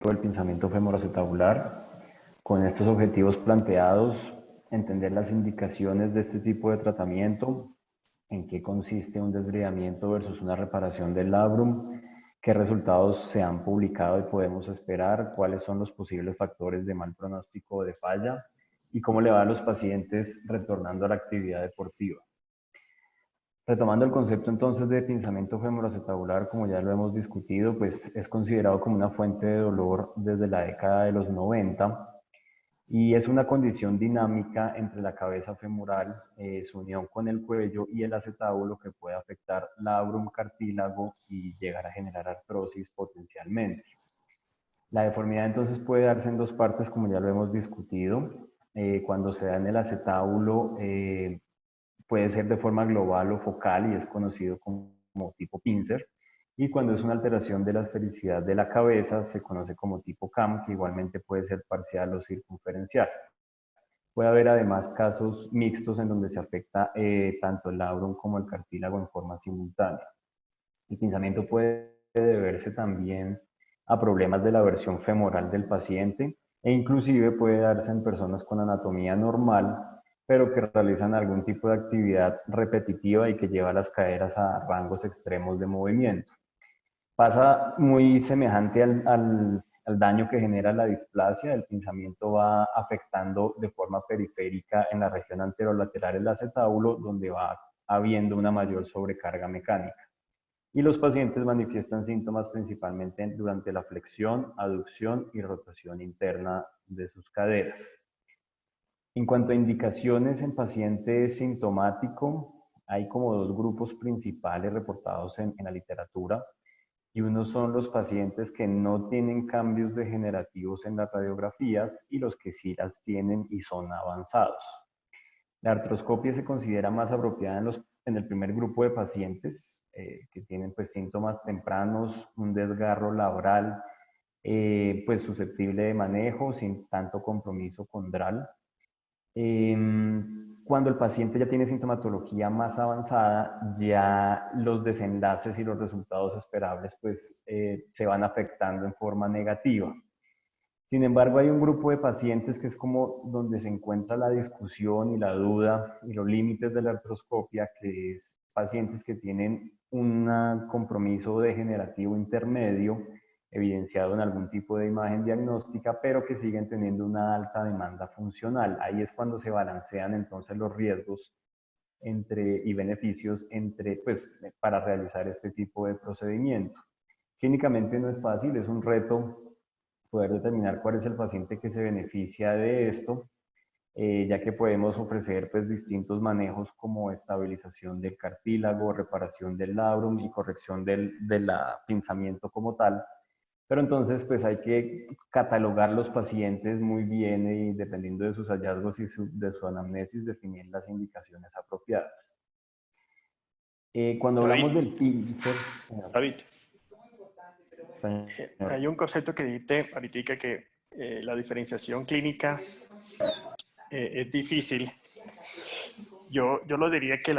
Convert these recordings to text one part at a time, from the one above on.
del pensamiento femoroacetabular. Con estos objetivos planteados, entender las indicaciones de este tipo de tratamiento, en qué consiste un desbridamiento versus una reparación del labrum, qué resultados se han publicado y podemos esperar, cuáles son los posibles factores de mal pronóstico o de falla y cómo le va a los pacientes retornando a la actividad deportiva. Retomando el concepto entonces de pinzamiento femoroacetabular, como ya lo hemos discutido, pues es considerado como una fuente de dolor desde la década de los 90 y es una condición dinámica entre la cabeza femoral, su unión con el cuello y el acetábulo que puede afectar labrum, cartílago y llegar a generar artrosis potencialmente. La deformidad entonces puede darse en dos partes, como ya lo hemos discutido. Cuando se da en el acetábulo, puede ser de forma global o focal y es conocido como tipo pincer. Y cuando es una alteración de la esfericidad de la cabeza, se conoce como tipo CAM, que igualmente puede ser parcial o circunferencial. Puede haber además casos mixtos en donde se afecta tanto el labrum como el cartílago en forma simultánea. El pinzamiento puede deberse también a problemas de la versión femoral del paciente e inclusive puede darse en personas con anatomía normal, pero que realizan algún tipo de actividad repetitiva y que lleva las caderas a rangos extremos de movimiento. Pasa muy semejante al daño que genera la displasia. El pinzamiento va afectando de forma periférica en la región anterolateral del acetábulo, donde va habiendo una mayor sobrecarga mecánica. Y los pacientes manifiestan síntomas principalmente durante la flexión, aducción y rotación interna de sus caderas. En cuanto a indicaciones en paciente sintomático, hay como dos grupos principales reportados en la literatura y unos son los pacientes que no tienen cambios degenerativos en las radiografías y los que sí las tienen y son avanzados. La artroscopia se considera más apropiada en el primer grupo de pacientes que tienen pues, síntomas tempranos, un desgarro labral, pues susceptible de manejo sin tanto compromiso condral. Cuando el paciente ya tiene sintomatología más avanzada, ya los desenlaces y los resultados esperables pues, se van afectando en forma negativa. Sin embargo, hay un grupo de pacientes que es como donde se encuentra la discusión y la duda y los límites de la artroscopia, que es pacientes que tienen un compromiso degenerativo intermedio, evidenciado en algún tipo de imagen diagnóstica, pero que siguen teniendo una alta demanda funcional. Ahí es cuando se balancean entonces los riesgos y beneficios pues, para realizar este tipo de procedimiento. Clínicamente no es fácil, es un reto poder determinar cuál es el paciente que se beneficia de esto, ya que podemos ofrecer pues, distintos manejos como estabilización del cartílago, reparación del labrum y corrección del pinzamiento como tal. Pero entonces pues hay que catalogar los pacientes muy bien y dependiendo de sus hallazgos y de su anamnesis definir las indicaciones apropiadas. Cuando hablamos David, del pincer, David, señor, hay un concepto que dijiste ahorita que la diferenciación clínica es difícil. Yo lo diría que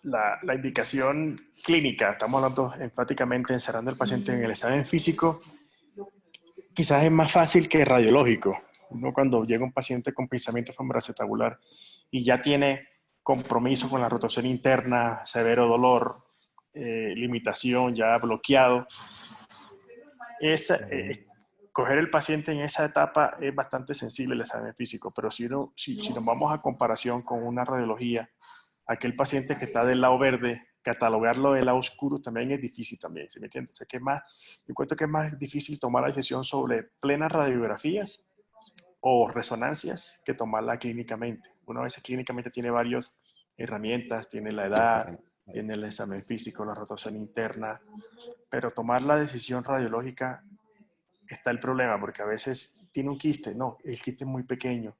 la indicación clínica, estamos hablando enfáticamente encerrando al paciente en el examen físico, quizás es más fácil que radiológico. Uno cuando llega un paciente con pensamiento femoroacetabular y ya tiene compromiso con la rotación interna, severo dolor, limitación ya bloqueado, coger el paciente en esa etapa es bastante sensible el examen físico, pero si nos vamos a comparación con una radiología, aquel paciente que está del lado verde, catalogarlo del lado oscuro también es difícil también, ¿sí me entiendes? O sea, yo encuentro que es más difícil tomar la decisión sobre plenas radiografías o resonancias que tomarla clínicamente. Una vez clínicamente tiene varias herramientas, tiene la edad, tiene el examen físico, la rotación interna, pero tomar la decisión radiológica está el problema, porque a veces tiene un quiste, no, el quiste es muy pequeño.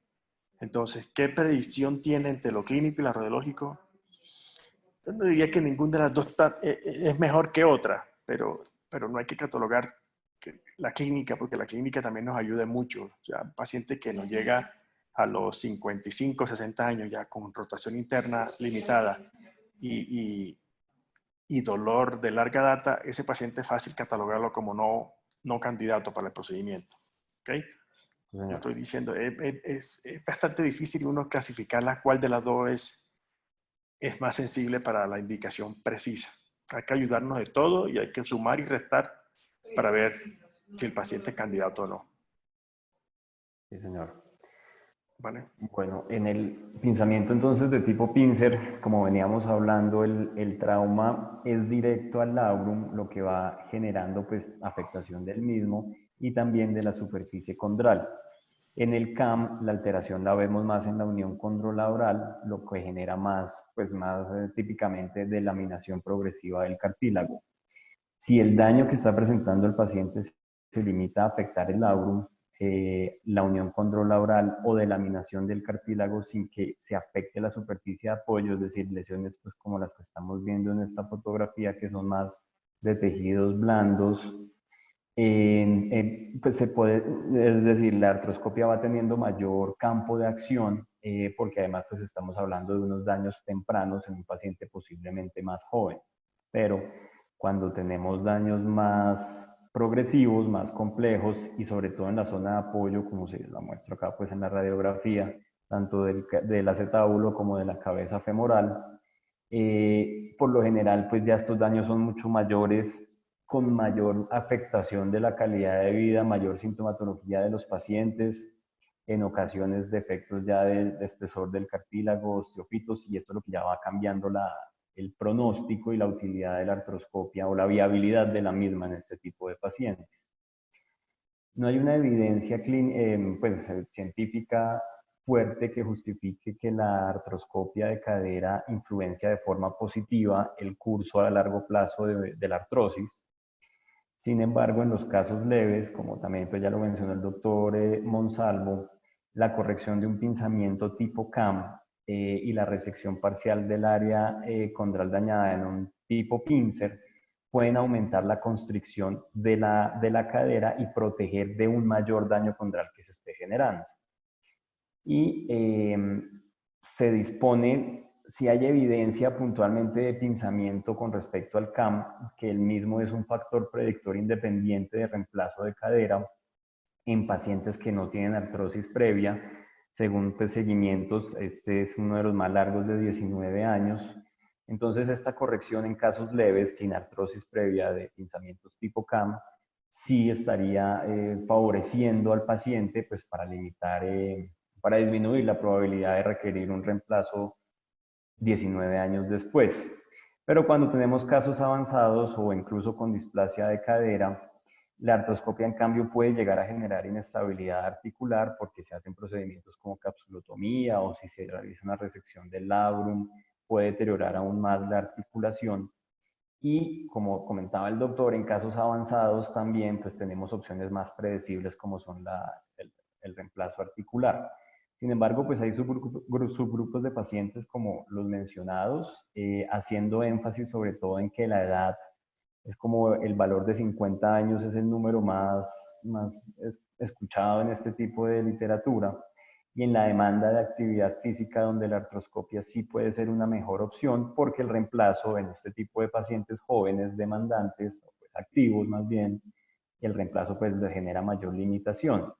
Entonces, ¿qué predicción tiene entre lo clínico y lo radiológico? Yo no diría que ninguna de las dos es mejor que otra, pero no hay que catalogar la clínica, porque la clínica también nos ayuda mucho. O sea, un paciente que nos llega a los 55, 60 años ya con rotación interna limitada y, y dolor de larga data, ese paciente es fácil catalogarlo como no no candidato para el procedimiento. ¿Okay? Yo estoy diciendo, es bastante difícil uno clasificar la cual de las dos es más sensible para la indicación precisa. Hay que ayudarnos de todo y hay que sumar y restar para ver si el paciente es candidato o no. Sí, señor. ¿Vale? Bueno, en el pinzamiento entonces de tipo pincer, como veníamos hablando, el trauma es directo al labrum, lo que va generando pues afectación del mismo y también de la superficie condral. En el CAM, la alteración la vemos más en la unión condrolabral, lo que genera más, pues más típicamente delaminación progresiva del cartílago. Si el daño que está presentando el paciente se limita a afectar el labrum, la unión condrolabral o delaminación del cartílago sin que se afecte la superficie de apoyo, es decir, lesiones pues como las que estamos viendo en esta fotografía, que son más de tejidos blandos, pues se puede, es decir, la artroscopia va teniendo mayor campo de acción porque además pues estamos hablando de unos daños tempranos en un paciente posiblemente más joven. Pero cuando tenemos daños más progresivos, más complejos y sobre todo en la zona de apoyo, como se la muestro acá pues en la radiografía, tanto del acetábulo como de la cabeza femoral, por lo general pues ya estos daños son mucho mayores, con mayor afectación de la calidad de vida, mayor sintomatología de los pacientes, en ocasiones defectos ya de espesor del cartílago, osteofitos, y esto es lo que ya va cambiando el pronóstico y la utilidad de la artroscopia o la viabilidad de la misma en este tipo de pacientes. No hay una evidencia pues, científica fuerte que justifique que la artroscopia de cadera influencia de forma positiva el curso a largo plazo de la artrosis. Sin embargo, en los casos leves, como también pues ya lo mencionó el doctor Monsalvo, la corrección de un pinzamiento tipo CAM y la resección parcial del área condral dañada en un tipo pincer pueden aumentar la constricción de la cadera y proteger de un mayor daño condral que se esté generando. Y se dispone, si hay evidencia puntualmente de pinzamiento con respecto al CAM, que el mismo es un factor predictor independiente de reemplazo de cadera en pacientes que no tienen artrosis previa, según pues, seguimientos, este es uno de los más largos de 19 años. Entonces, esta corrección en casos leves, sin artrosis previa de pinzamientos tipo CAM, sí estaría favoreciendo al paciente pues, para limitar, para disminuir la probabilidad de requerir un reemplazo 19 años después. Pero cuando tenemos casos avanzados o incluso con displasia de cadera, la artroscopia, en cambio, puede llegar a generar inestabilidad articular porque se hacen procedimientos como capsulotomía o si se realiza una resección del labrum, puede deteriorar aún más la articulación. Y como comentaba el doctor, en casos avanzados también pues tenemos opciones más predecibles como son el reemplazo articular. Sin embargo, pues hay subgrupos de pacientes como los mencionados, haciendo énfasis sobre todo en que la edad es como el valor de 50 años es el número más escuchado en este tipo de literatura y en la demanda de actividad física donde la artroscopia sí puede ser una mejor opción porque el reemplazo en este tipo de pacientes jóvenes demandantes, pues activos más bien, el reemplazo pues le genera mayor limitación.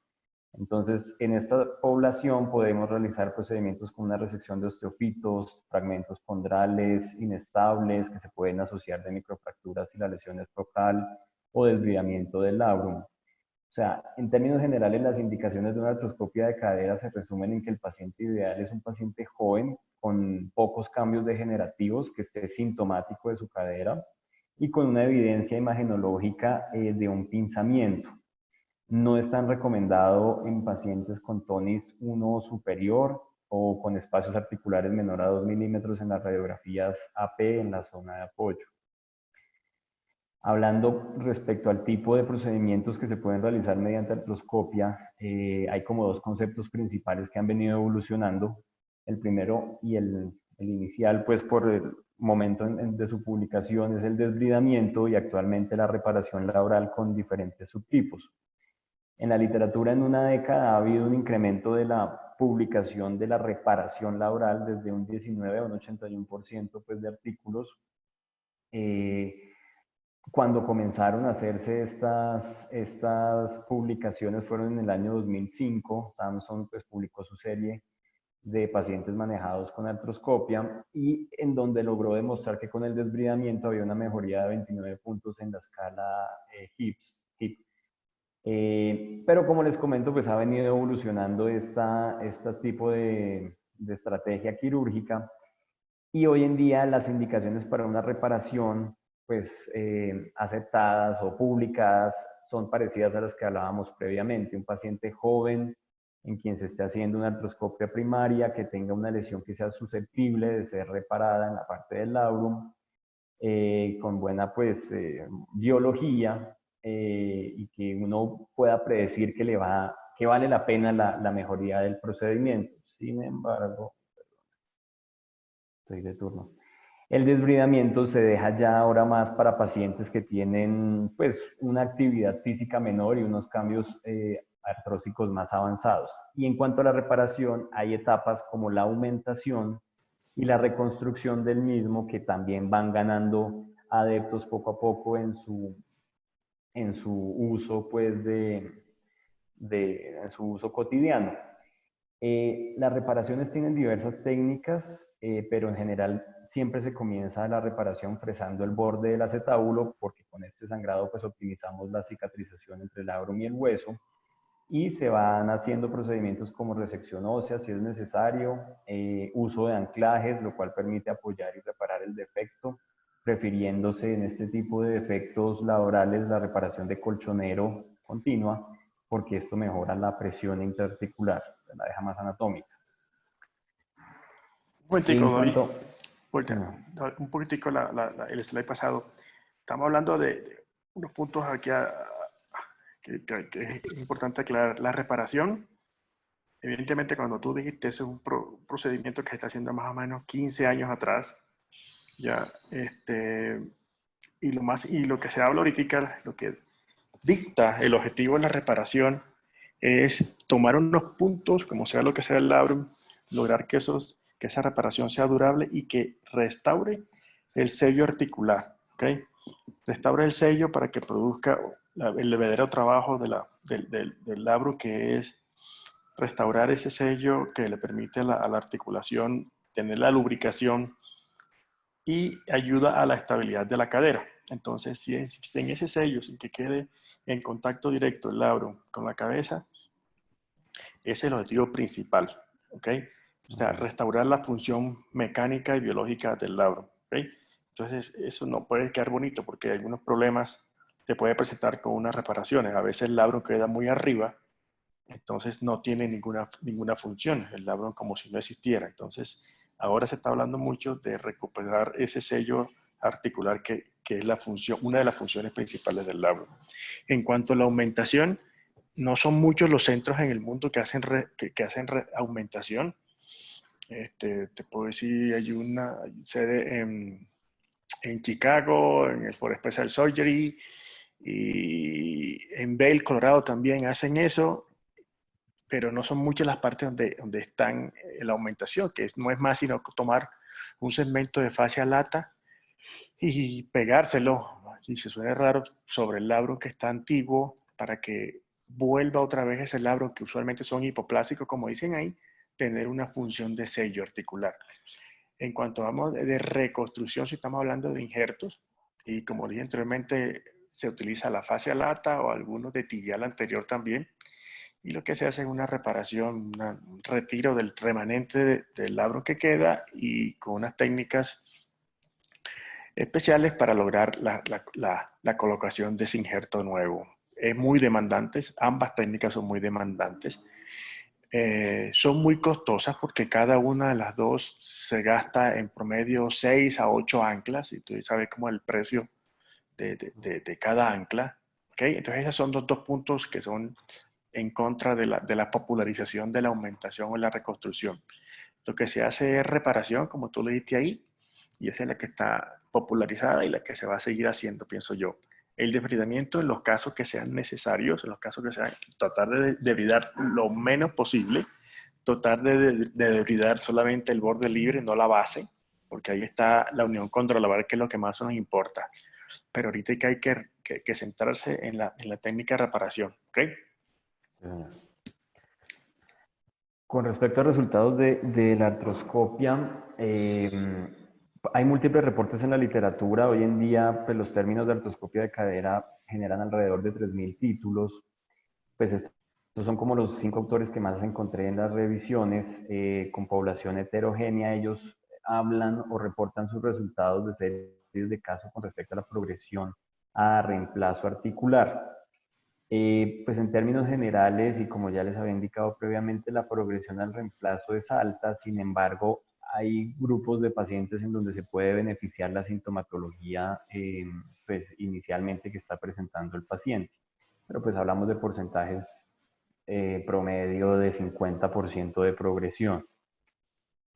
Entonces, en esta población podemos realizar procedimientos como una resección de osteofitos, fragmentos condrales inestables que se pueden asociar de microfracturas y la lesión estrocal o desviamiento del labrum. O sea, en términos generales, las indicaciones de una artroscopia de cadera se resumen en que el paciente ideal es un paciente joven con pocos cambios degenerativos, que esté sintomático de su cadera y con una evidencia imagenológica de un pinzamiento. No es tan recomendado en pacientes con tonis 1 superior o con espacios articulares menor a 2 milímetros en las radiografías AP en la zona de apoyo. Hablando respecto al tipo de procedimientos que se pueden realizar mediante artroscopia, hay como dos conceptos principales que han venido evolucionando. El primero y el inicial, pues por el momento de su publicación, es el desbridamiento y actualmente la reparación labral con diferentes subtipos. En la literatura en una década ha habido un incremento de la publicación de la reparación laboral desde un 19 a un 81% pues, de artículos. cuando comenzaron a hacerse estas publicaciones fueron en el año 2005. Samson pues publicó su serie de pacientes manejados con artroscopia y en donde logró demostrar que con el desbridamiento había una mejoría de 29 puntos en la escala HIP. Pero como les comento, pues ha venido evolucionando este tipo de estrategia quirúrgica y hoy en día las indicaciones para una reparación pues aceptadas o publicadas son parecidas a las que hablábamos previamente. Un paciente joven en quien se esté haciendo una artroscopia primaria, que tenga una lesión que sea susceptible de ser reparada en la parte del labrum, con buena pues biología, y que uno pueda predecir que vale la pena la mejoría del procedimiento. Sin embargo, estoy de turno. El desbridamiento se deja ya ahora más para pacientes que tienen pues una actividad física menor y unos cambios artrósicos más avanzados. Y en cuanto a la reparación, hay etapas como la aumentación y la reconstrucción del mismo que también van ganando adeptos poco a poco en su uso pues en su uso cotidiano. Las reparaciones tienen diversas técnicas, pero en general siempre se comienza la reparación fresando el borde del acetábulo, porque con este sangrado pues optimizamos la cicatrización entre el labrum y el hueso, y se van haciendo procedimientos como resección ósea si es necesario, uso de anclajes, lo cual permite apoyar y reparar el defecto, prefiriéndose en este tipo de defectos laborales la reparación de colchonero continua, porque esto mejora la presión interarticular, la deja más anatómica. Un momentico, En David. cuanto... Sí, Porque no. un poquitico el slide pasado. Estamos hablando de unos puntos aquí que es importante aclarar. La reparación, evidentemente cuando tú dijiste, ese es un procedimiento que se está haciendo más o menos 15 años atrás. Ya, y lo que se habla ahorita, lo que dicta el objetivo de la reparación es tomar unos puntos, como sea lo que sea el labrum, lograr que esa reparación sea durable y que restaure el sello articular, ¿ok? Restaure el sello para que produzca el verdadero trabajo del labrum, que es restaurar ese sello que le permite a la articulación tener la lubricación y ayuda a la estabilidad de la cadera. Entonces, si en ese sello, sin que quede en contacto directo el labrum con la cabeza, ese es el objetivo principal, ¿ok? O sea, restaurar la función mecánica y biológica del labrum, ¿ok? Entonces, eso no puede quedar bonito porque algunos problemas te puede presentar con unas reparaciones. A veces el labrum queda muy arriba, entonces no tiene ninguna función, el labrum como si no existiera. Entonces, ahora se está hablando mucho de recuperar ese sello articular que es una de las funciones principales del labrum. En cuanto a la aumentación, no son muchos los centros en el mundo que hacen aumentación. Te puedo decir, hay una sede en Chicago, en el For Special Surgery, y en Vail, Colorado también hacen eso, pero no son muchas las partes donde están la aumentación, que no es más sino tomar un segmento de fascia lata y pegárselo, si se suena raro, sobre el labrum que está antiguo para que vuelva otra vez ese labrum que usualmente son hipoplásicos, como dicen ahí, tener una función de sello articular. En cuanto vamos de reconstrucción, si estamos hablando de injertos, y como dije anteriormente, se utiliza la fascia lata o algunos de tibial anterior también, y lo que se hace es una reparación, un retiro del remanente del labrum que queda y con unas técnicas especiales para lograr la colocación de ese injerto nuevo. Es muy demandante, ambas técnicas son muy demandantes. Son muy costosas porque cada una de las dos se gasta en promedio 6 a 8 anclas y tú sabes cómo es el precio de cada ancla. ¿Okay? Entonces esos son los dos puntos que son en contra de la popularización de la aumentación o la reconstrucción. Lo que se hace es reparación, como tú le diste ahí, y esa es la que está popularizada y la que se va a seguir haciendo, pienso yo. El desbridamiento en los casos que sean necesarios, en los casos que sean, tratar de debridar lo menos posible, tratar de debridar solamente el borde libre, no la base, porque ahí está la unión controlable, que es lo que más nos importa. pero ahorita hay que centrarse en la técnica de reparación, ¿ok? Con respecto a resultados de la artroscopia, hay múltiples reportes en la literatura. Hoy en día, pues, los términos de artroscopia de cadera generan alrededor de 3.000 títulos. Pues estos son como los 5 autores que más encontré en las revisiones. Con población heterogénea, ellos hablan o reportan sus resultados de series de casos con respecto a la progresión a reemplazo articular. Pues en términos generales, y como ya les había indicado previamente, la progresión al reemplazo es alta. Sin embargo, hay grupos de pacientes en donde se puede beneficiar la sintomatología pues inicialmente que está presentando el paciente. Pero pues hablamos de porcentajes promedio de 50% de progresión.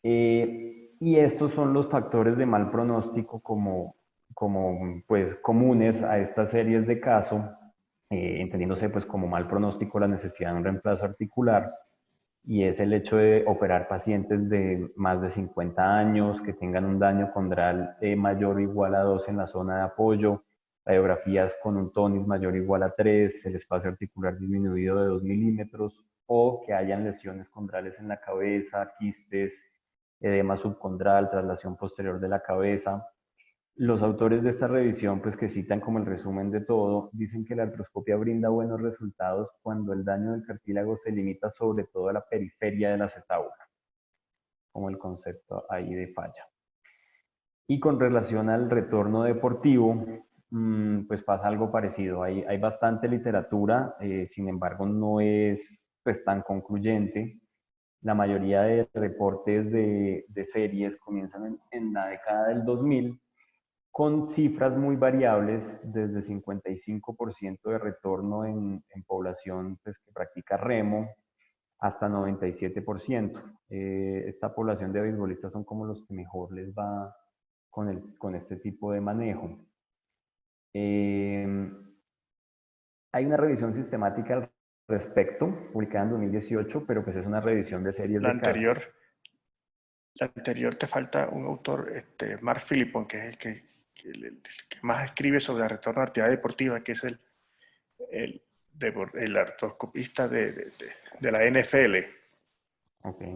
Y estos son los factores de mal pronóstico como pues comunes a estas series de caso, entendiéndose pues como mal pronóstico la necesidad de un reemplazo articular, y es el hecho de operar pacientes de más de 50 años que tengan un daño condral mayor o igual a 2 en la zona de apoyo, radiografías con un tonis mayor o igual a 3, el espacio articular disminuido de 2 milímetros, o que hayan lesiones condrales en la cabeza, quistes, edema subcondral, traslación posterior de la cabeza. Los autores de esta revisión, pues que citan como el resumen de todo, dicen que la artroscopia brinda buenos resultados cuando el daño del cartílago se limita sobre todo a la periferia de la acetábula, como el concepto ahí de falla. Y con relación al retorno deportivo, pues pasa algo parecido. Hay bastante literatura, sin embargo no es pues tan concluyente. La mayoría de reportes de series comienzan en la década del 2000, con cifras muy variables, desde 55% de retorno en población pues, que practica remo, hasta 97%. Esta población de beisbolistas son como los que mejor les va con este tipo de manejo. Hay una revisión sistemática al respecto, publicada en 2018, pero pues es una revisión de series La de casos. anterior te falta un autor, Mark Philippon, que es el que más escribe sobre el retorno a actividad deportiva, que es el artroscopista de la NFL. Okay.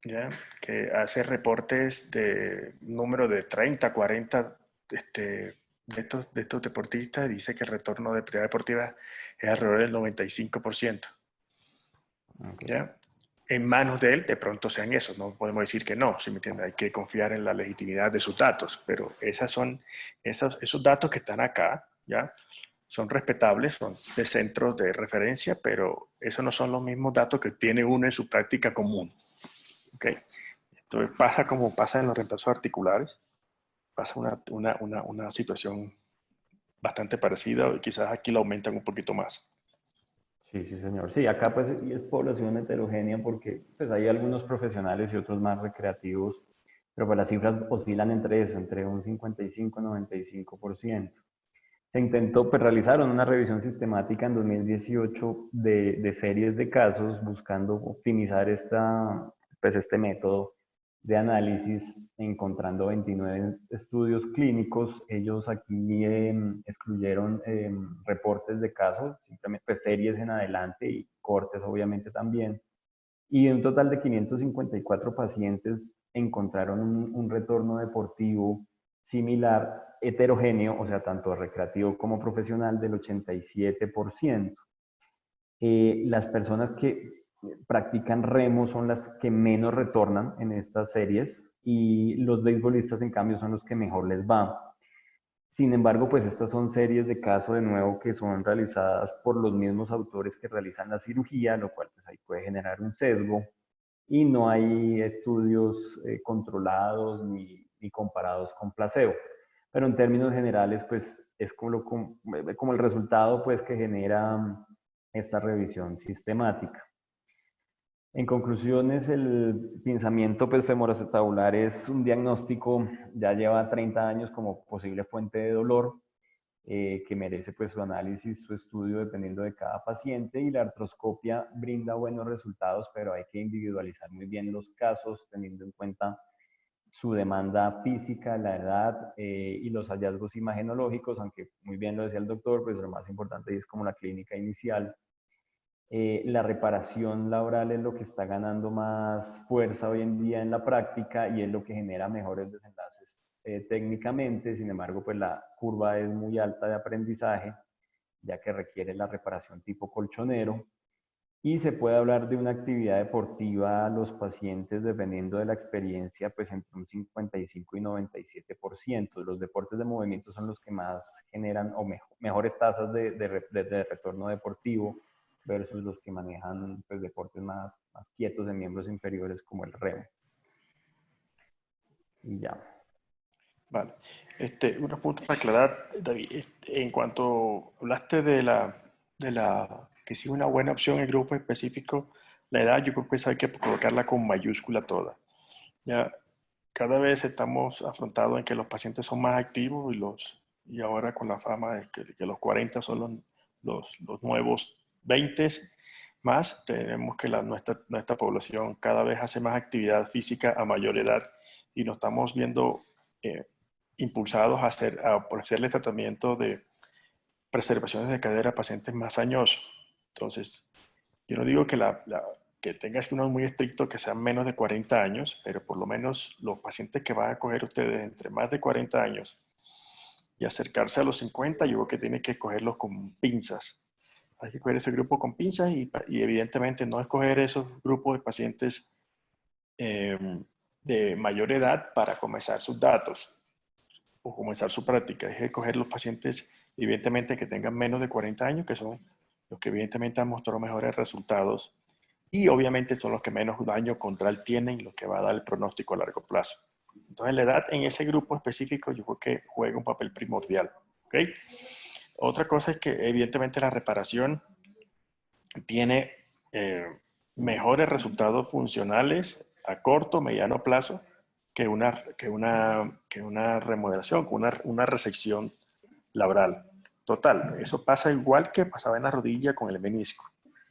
¿Ya? Que hace reportes de número de 30, 40 de estos deportistas, dice que el retorno de actividad deportiva es alrededor del 95%. Okay. ¿Ya? En manos de él, de pronto sean esos, no podemos decir que no, ¿sí me entiende? Hay que confiar en la legitimidad de sus datos, pero esos datos que están acá, ¿ya? Son respetables, son de centros de referencia, pero esos no son los mismos datos que tiene uno en su práctica común. ¿Okay? Esto pasa como pasa en los reemplazos articulares, pasa una situación bastante parecida, y quizás aquí la aumentan un poquito más. Sí, sí, señor. Sí, acá pues es población heterogénea porque pues hay algunos profesionales y otros más recreativos, pero pues las cifras oscilan entre eso, entre un 55 y 95%. Se intentó, pues realizaron una revisión sistemática en 2018 de series de casos buscando optimizar pues este método de análisis, encontrando 29 estudios clínicos. Ellos aquí excluyeron reportes de casos, simplemente pues, series en adelante y cortes obviamente también. Y de un total de 554 pacientes encontraron un retorno deportivo similar, heterogéneo, o sea, tanto recreativo como profesional, del 87%. Las personas que practican remo son las que menos retornan en estas series, y los beisbolistas en cambio son los que mejor les va. Sin embargo, pues estas son series de caso de nuevo que son realizadas por los mismos autores que realizan la cirugía, lo cual pues ahí puede generar un sesgo, y no hay estudios controlados ni comparados con placebo. Pero en términos generales, pues es como el resultado pues que genera esta revisión sistemática. En conclusiones, el pinzamiento pues, femoroacetabular es un diagnóstico, ya lleva 30 años como posible fuente de dolor, que merece pues, su análisis, su estudio dependiendo de cada paciente, y la artroscopia brinda buenos resultados, pero hay que individualizar muy bien los casos teniendo en cuenta su demanda física, la edad y los hallazgos imagenológicos, aunque muy bien lo decía el doctor, pues lo más importante es como la clínica inicial. La reparación laboral es lo que está ganando más fuerza hoy en día en la práctica y es lo que genera mejores desenlaces técnicamente. Sin embargo, pues la curva es muy alta de aprendizaje, ya que requiere la reparación tipo colchonero. Y se puede hablar de una actividad deportiva a los pacientes, dependiendo de la experiencia, pues entre un 55 y 97%. Los deportes de movimiento son los que más generan o mejores tasas de retorno deportivo versus los que manejan pues, deportes más quietos en miembros inferiores como el remo. Y ya. Vale. Unos puntos para aclarar, David. En cuanto hablaste de que si es una buena opción el grupo específico, la edad, yo creo que esa hay que colocarla con mayúscula toda. Ya cada vez estamos afrontados en que los pacientes son más activos y ahora con la fama de que los 40 son los nuevos 20 más, tenemos que nuestra población cada vez hace más actividad física a mayor edad y nos estamos viendo impulsados a ofrecerles tratamiento de preservaciones de cadera a pacientes más añosos. Entonces, yo no digo que tengas que uno muy estricto, que sean menos de 40 años, pero por lo menos los pacientes que van a coger ustedes entre más de 40 años y acercarse a los 50, yo creo que tienen que cogerlos con pinzas. Hay que coger ese grupo con pinzas y evidentemente no escoger esos grupos de pacientes de mayor edad para comenzar sus datos o comenzar su práctica. Es escoger los pacientes evidentemente que tengan menos de 40 años, que son los que evidentemente han mostrado mejores resultados y obviamente son los que menos daño contral tienen, los que va a dar el pronóstico a largo plazo. Entonces la edad en ese grupo específico yo creo que juega un papel primordial. ¿Okay? Otra cosa es que evidentemente la reparación tiene mejores resultados funcionales a corto, mediano plazo que una remodelación, que una resección labral. Total, eso pasa igual que pasaba en la rodilla con el menisco.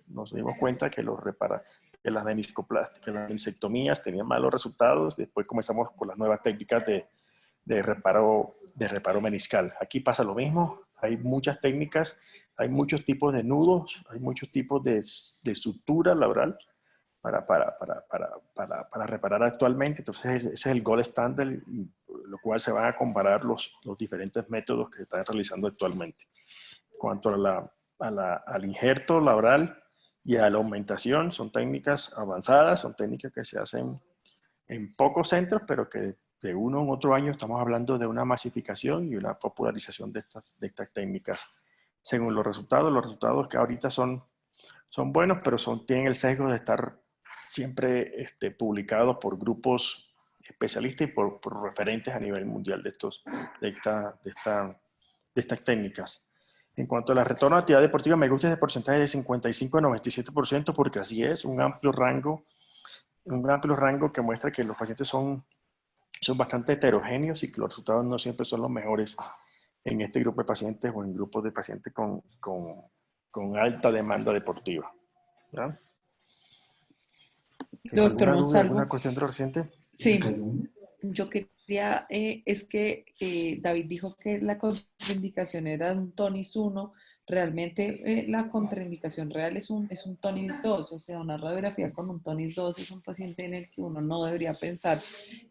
Nos dimos cuenta que que las meniscoplastias, que las menisectomías tenían malos resultados. Después comenzamos con las nuevas técnicas de reparo meniscal. Aquí pasa lo mismo. Hay muchas técnicas, hay muchos tipos de nudos, hay muchos tipos de sutura labral para reparar actualmente. Entonces, ese es el gold standard, y lo cual se van a comparar los diferentes métodos que se están realizando actualmente. En cuanto al injerto labral y a la aumentación, son técnicas avanzadas, son técnicas que se hacen en pocos centros, pero que de uno en otro año estamos hablando de una masificación y una popularización de estas técnicas. Según los resultados que ahorita son buenos, pero tienen el sesgo de estar siempre publicados por grupos especialistas y por referentes a nivel mundial de estas técnicas. En cuanto a la retorno a actividad deportiva, me gusta ese porcentaje de 55 a 97% porque así es, un amplio rango que muestra que los pacientes son bastante heterogéneos y que los resultados no siempre son los mejores en este grupo de pacientes o en grupos de pacientes con alta demanda deportiva. ¿Ya? Doctor ¿Alguna duda, alguna Monsalvo, cuestión de lo reciente? sí, yo quería, es que David dijo que la contraindicación era un tonis 1, realmente la contraindicación real es un tonis 2, o sea, una radiografía con un tonis 2 es un paciente en el que uno no debería pensar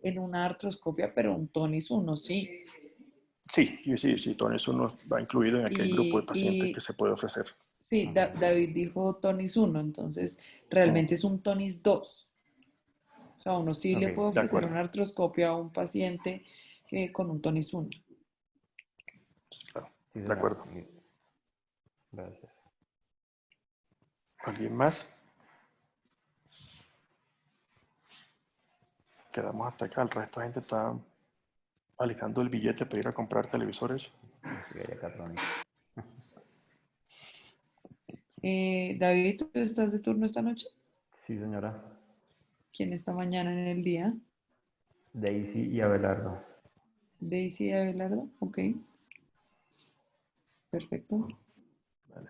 en una artroscopia, pero un tonis 1 sí. Sí, tonis 1 va incluido en aquel grupo de pacientes que Y se puede ofrecer. sí, David dijo tonis 1, entonces realmente es un tonis 2. O sea, uno sí le puede De ofrecer acuerdo. una artroscopia a un paciente con un tonis 1. Claro. Sí, De señor. acuerdo. Gracias. ¿Alguien más? Quedamos hasta acá. El resto de gente está alistando el billete para ir a comprar televisores. David, ¿tú estás de turno esta noche? Sí, señora. ¿Quién está mañana en el día? Daisy y Abelardo. Daisy Abelardo, ok. Perfecto.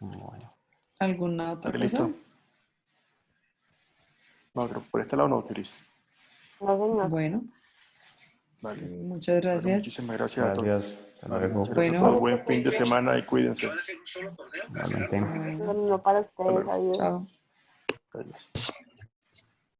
Bueno. ¿Alguna otra ¿Está cosa? listo? No, por este lado no, Cris. No, señor. Bueno, Vale. Muchas Bueno, gracias. muchísimas gracias a todos. Gracias. Hasta luego. Muchas gracias a Bueno. todos. Buen fin de semana y cuídense. Igualmente. No para ustedes, adiós. Chao. Adiós.